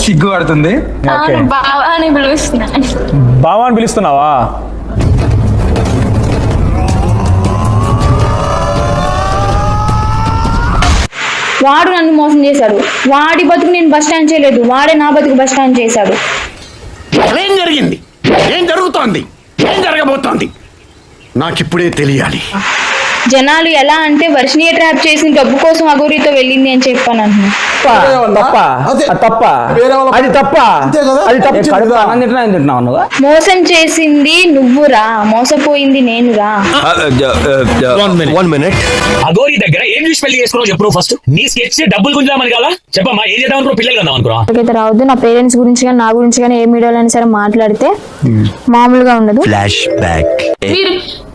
సిగ్గు పడుతుంది. బావా అని పిలుస్తున్నా. బావా అని పిలుస్తున్నావా? వాడు నన్ను మోసం చేశాడు. వాడి బతుకు నేను బస్ స్టాండ్ చేయలేదు, వాడే నా బతుకు బస్ స్టాండ్ చేశాడు. ఏం జరిగింది, ఏం జరుగుతోంది, ఏం జరగబోతోంది నాకిప్పుడే తెలియాలి. జనాలు ఎలా అంటే వర్షిణియే ట్రాప్ చేసి డబ్బు కోసం అఘోరితో వెళ్ళింది అని చెప్పాను. మోసం చేసింది నువ్వురా, మోసపోయింది నేనురా. అఘోరి దగ్గర ఏం చూసి పెళ్లి చేసుకున్నావు చెప్పు ఫస్ట్. నీ స్కెచ్ డబ్బులు గుంజామని కదా చెప్పమ్మా. ఏం చేద్దాం అనుకో, పిల్లలు కదా అనుకున్నా. అయితే రావద్దు. నా పేరెంట్స్ గురించి కానీ నా గురించి కానీ ఏ మీడియాలో అయినా సరే మాట్లాడితే మామూలుగా ఉండదు. Flash back. మీరు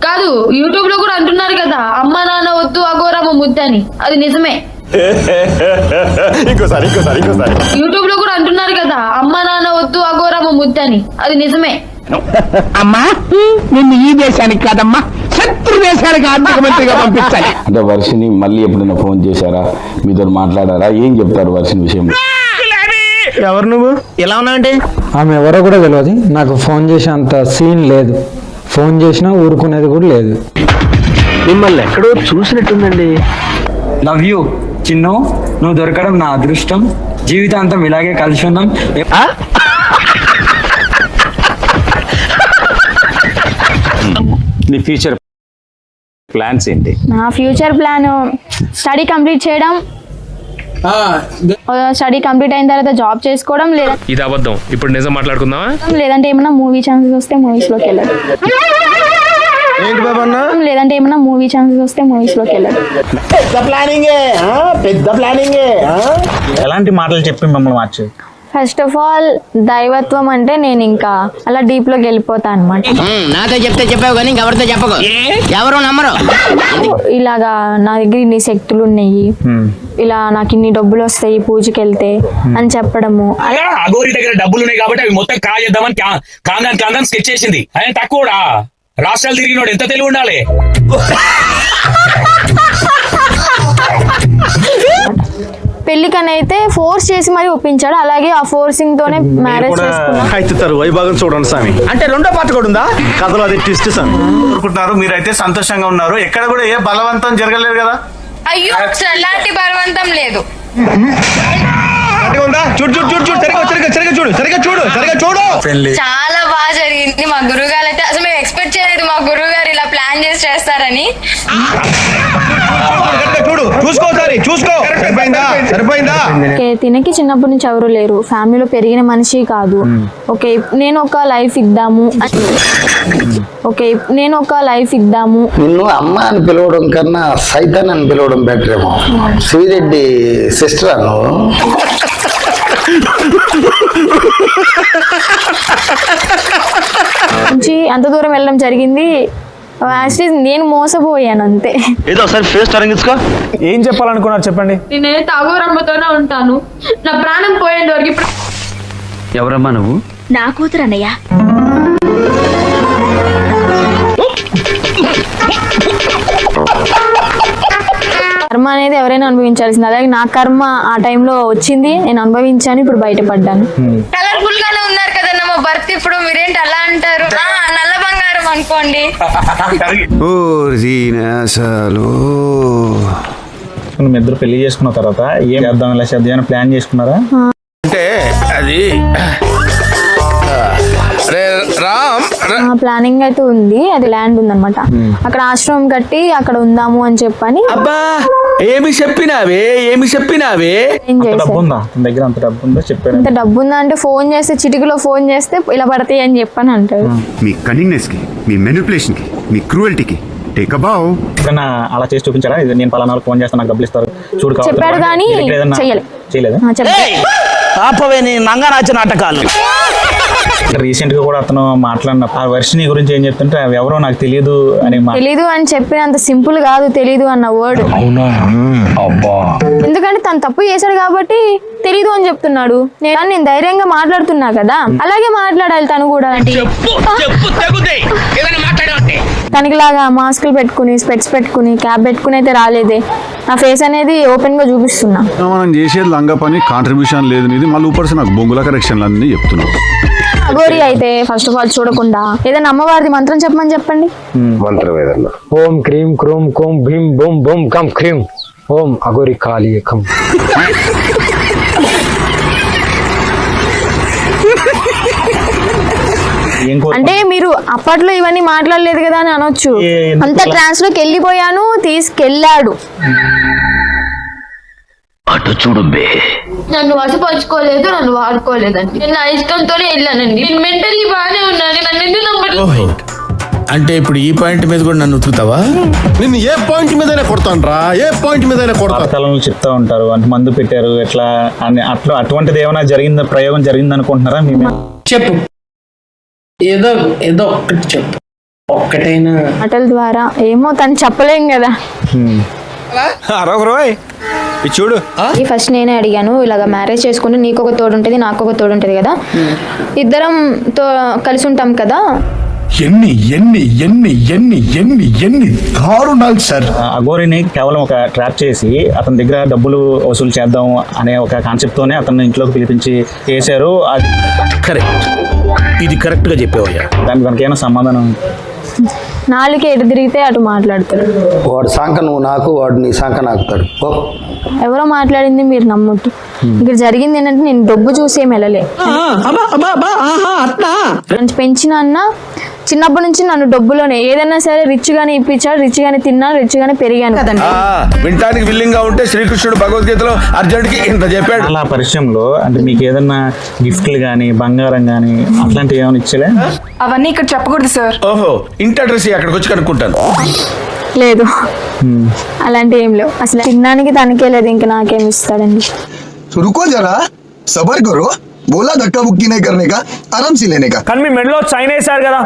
కాదు, యూట్యూబ్ లో కూడా అంటున్నారు కదా అమ్మ నాన్న వద్దు అఘోరమ్మ ముద్దని. అది నిజమే. యూట్యూబ్ లో కూడా అంటున్నారు కదా అమ్మ నాన్న వద్దు అఘోరమ్మ ముద్దని. అది నిజమే. అమ్మా నిన్ను ఈ దేశానికి కాదమ్మా శత్రు దేశానికి ఆర్థిక మంత్రిగా పంపించాలి. అంటే వర్షిని మళ్ళీ ఎప్పుడైనా ఫోన్ చేశారా, మీతో మాట్లాడారా, ఏం చెప్తారు వర్షిని విషయంలో? ఎవరు నువ్వు? ఎలా ఉన్నావంటే ఆమె ఎవరో కూడా తెలియదు. నాకు ఫోన్ చేసే అంత సీన్ లేదు. ఫోన్ చేసినా ఊరుకునేది కూడా లేదు. మిమ్మల్ని ఎక్కడో చూసినట్టుందండి. లవ్ యూ చిన్ను, నువ్వు దొరకడం నా అదృష్టం. జీవితాంతం ఇలాగే కలిసి ఉందాం. నీ ఫ్యూచర్ ప్లాన్స్ ఏంటి? నా ఫ్యూచర్ ప్లాన్ స్టడీ కంప్లీట్ చేయడం, స్టడీ కంప్లీట్ అయిన తర్వాత జాబ్ చేసుకోవడం, లేదా ఇది అబద్ధం. ఇప్పుడు నిజం మాట్లాడుకుందామా? లేదంటే ఏమైనా మూవీ ఛాన్సెస్ వస్తే మూవీస్ లోకి వెళ్ళదు. లేదంటే ఏమైనా మూవీ ఛాన్సెస్ వస్తే మూవీస్ లోకి వెళ్ళదు. పెద్ద ప్లానింగ్. ఎలాంటి మాటలు చెప్పి మమ్మల్ని మార్చు? ఫస్ట్ ఆఫ్ ఆల్ దైవత్వం అంటే నేను ఇంకా అలా డీప్ లోకి వెళ్ళిపోతా అనమాట. నాతో చెప్తే చెప్పావు కానీ ఎవరితో చెప్పకు, ఎవరు నమ్మరు. ఇలాగా నా దగ్గర ఇన్ని శక్తులు ఉన్నాయి, ఇలా నాకు ఇన్ని డబ్బులు వస్తాయి పూజకి వెళ్తే అని చెప్పడము. అఘోరి దగ్గర డబ్బులు ఉన్నాయి కాబట్టి అవి మొత్తం కాజేద్దామని కాందాన్ స్కెచ్ చేసింది. ఆయన తక్కువ రాష్ట్రాలు తిరిగినోడు ఎంత తెలివి ఉండాలి. పెళ్లికనైతే ఫోర్స్ చేసి మరి ఒప్పించాడు. అలాగే ఆ ఫోర్సింగ్ తోనే మ్యారేజ్ చేసుకున్నాను. వైభాగం చూడండి స్వామి. అంటే రెండో పాట కూడా ఉందా కథలో? అది ట్విస్ట్ స్వామి. అనుకుంటున్నారు మీరైతే సంతోషంగా ఉన్నారు. ఎక్కడ కూడా ఏ బలవంతం జరగలేదు కదా? అయ్యో ఎలాంటి బలవంతం లేదు. చాలా బాగా జరిగింది. మా గురుగారు అయితే అసలు మేము ఎక్స్పెక్ట్ చేయలేదు మా గురుగారు ఇలా ప్లాన్ చేసి చేస్తారని. తినకి చిన్నప్పటి నుంచి ఎవరు లేరు, ఫ్యామిలీలో పెరిగిన మనిషి కాదు. ఓకే నేను ఒక లైఫ్ ఇద్దాము, నిన్ను అమ్మ అని పిలవడం కన్నా సైతాన్ అని పిలవడం బెటర్ ఏమో. శ్రీరెడ్డి సిస్టర్ అను. నుంచి అంత దూరం వెళ్ళడం జరిగింది. నేను మోసపోయాను అంతే. ఏం చెప్పాలనుకున్నారు చెప్పండి. నేనైతే అఘోరమ్మతోనే ఉంటాను నా ప్రాణం పోయేంత వరకు. ఎవరమ్మా నువ్వు? నా కూతురు అన్నయ్య. కర్మ అనేది ఎవరైనా అనుభవించాల్సింది. అలాగే నా కర్మ ఆ టైంలో వచ్చింది, నేను అనుభవించాను, ఇప్పుడు బయటపడ్డాను. కలర్ఫుల్ గానే ఉన్నారు కదన్నా మా భర్త. ఇప్పుడు మీరేంటి అలా అంటారు? నల్ల బంగారం అనుకోండి. మీ ఇద్దరు పెళ్లి చేసుకున్న తర్వాత ఏం చేద్దాం, ఇలా చేద్దాం ప్లాన్ చేసుకున్నారా? అంటే అది ప్లానింగ్ అయితే ఉంది. అది ల్యాండ్ ఉందన్నమాట, అక్కడ ఆశ్రమం కట్టి అక్కడ ఉందాము అని చెప్పని. అబ్బా ఏమి చెప్పినావే. దగ్గర అంత డబ్బు ఉందా చెప్పారు? అంత డబ్బు ఉందా అంటే ఫోన్ చేస్తే, చిటికలో ఫోన్ చేస్తే ఇలా పడతాయి అని చెప్పని అంటారు. మీ కన్నింగ్నెస్ కి, మీ మెనిపులేషన్ కి, మీ క్రూయల్టీకి టేక్ అ బౌ. అలా చేసి చూపించారా? నేను పలానా ఫోన్ చేస్తాను నాకు డబ్బులు ఇస్తారు చూడు చెప్పాడు కానీ చేయలేదు. ఆపవే నీ నంగనాచి నాటకాలు. రీసెంట్ గా కూడా అతను మాట్లాడిన ఆ వర్షిని గురించి ఏం చెప్తుంటే అవి ఎవరో నాకు తెలియదు అని తెలీదు అని చెప్పినంత సింపుల్ కాదు తెలీదు అన్న వర్డ్. అవునా? అబ్బా. ఎందుకంటే తను తప్పు చేశాడు కాబట్టి తెలీదు అని చెప్తున్నాడు. నేను ధైర్యంగా మాట్లాడుతున్నా కదా, అలాగే మాట్లాడాలి తను కూడా. తనకి లాగా మాస్కులు పెట్టుకుని స్పెట్స్ పెట్టుకుని క్యాప్ పెట్టుకుని అయితే రాలేదే. నా ఫేస్ అనేది ఓపెన్ గా చూపిస్తున్నా. మనం చేసేది లంగా పని కాంట్రిబ్యూషన్ లేదు నీది, మళ్ళీ ఊపర్స్ నాకు బొంగుల కరెక్షన్లు అన్ని చెప్తున్నావు. అఘోరి అయితే ఫస్ట్ ఆఫ్ ఆల్ చూడకుండా ఏదైనా అమ్మవారిది మంత్రం చెప్పమని చెప్పండి. మంత్రం ఏదన్నా. ఓం క్రీం క్రూం కోం భీం బూం బూం కం క్రీం ఓం అఘోరి కాళీ కం. అంటే మీరు అప్పట్లో ఇవన్నీ మాట్లాడలేదు కదా అని అనొచ్చు. అంత ట్రాన్స్ లోకి వెళ్ళిపోయాను, తీసుకెళ్ళాడు. అటు చూడుంబే. నన్ను వసపరుచుకోలేదు, నన్ను వాడుకోలేదండి. నేను నా ఇష్టంతోనే వెళ్ళానండి. నేను మెంటల్లీ బాగానే ఉన్నాను. నన్ను ఎందుకు నమ్మట్లేదు? అంటే ఇప్పుడు ఈ పాయింట్ మీద కూడా నన్ను ఉతుకుతావా? నిన్ను ఏ పాయింట్ మీదనే కొడతాను రా, ఏ పాయింట్ మీదనే కొడతాను. వార్తలను చెప్తా ఉంటారు, అంటే మందు పెట్టారు ఎట్లా అని. అట్లా అటువంటిది ఏమైనా జరిగిందా, ప్రయోగం జరిగింది అనుకుంటున్నారా? మేము చెప్పు, ఏదో ఏదో ఒక్కటి చెప్పు, ఒక్కటైనా. మాటల ద్వారా ఏమో తను చెప్పలేం కదా. చూడు, ఈ ఫస్ట్ నేనే అడిగాను, ఇలాగ మ్యారేజ్ చేసుకుంటే నీకు ఒక తోడు ఉంటుంది నాకు ఒక తోడు ఉంటుంది కదా, ఇద్దరం కలిసి ఉంటాం కదా. ఎన్ని ఎన్ని ఎన్ని ఎన్ని ఎన్ని ఎన్ని దారుణాలు సార్. అఘోరిని కేవలం ఒక ట్రాప్ చేసి అతని దగ్గర డబ్బులు వసూలు చేద్దాం అనే ఒక కాన్సెప్ట్ తోనే అతన్ని ఇంట్లోకి పిలిపించి చేశారు. అది కరెక్ట్, ఇది కరెక్ట్ గా చెప్పేవయ్యా. దానికి ఏమైనా సమాధానం? నాలుగే ఎటు తిరిగితే అటు మాట్లాడతాడు. వాడు సాంక నువ్వు నాకు, వాడు నీ సాంక నాకుతాడు. ఎవరో మాట్లాడింది మీరు నమ్మొద్దు. ఇక్కడ జరిగింది ఏంటంటే నేను డబ్బు చూసి ఏం వెళ్ళలే. పెంచిన అన్న చిన్నప్పటి నుంచి నన్ను డబ్బులోనే ఏదైనా సరే రిచ్ గానే ఇప్పించాడు, రిచ్ గానే తిన్నాను, రిచ్ గానే పెరిగాను. వినటానికి విల్లింగ్ గా ఉంటే శ్రీకృష్ణుడు భగవద్గీతలో అర్జునుడికి ఇంత చెప్పాడు. అలా పరిచయంలో అంటే మీకు ఏదన్నా గిఫ్ట్లు గానీ బంగారం గానీ అట్లాంటివి ఏమైనా ఇచ్చలే? అవన్నీ ఇక్కడ చెప్పకూడదు సార్. ఓహో, ఇంటి అడ్రస్ అక్కడికి వచ్చి కనుక్కుంటాను. లేదు, అలాంటి ఏం లేవు. అసలు తినడానికి తనకే లేదు, ఇంకా నాకేం ఇస్తాడండి. रुको जरा, सबर करो. बोला धक्का बुक्की नहीं करने का, आराम से लेने का. కానీ మీ మెడలో చైన్ వేశారు కదా,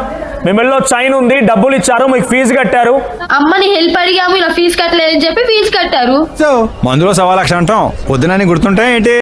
మీ మెడలో చైన్ ఉంది, డబ్బులు ఇచ్చారు, మీకు ఫీజు కట్టారు. అమ్మని హెల్ప్ అడిగాము, ఇలా ఫీజు కట్టలేదని చెప్పి ఫీజు కట్టారు. మందులో 1,00,000 అంటాం, పొద్దునని గుర్తుంటాయి ఏంటి?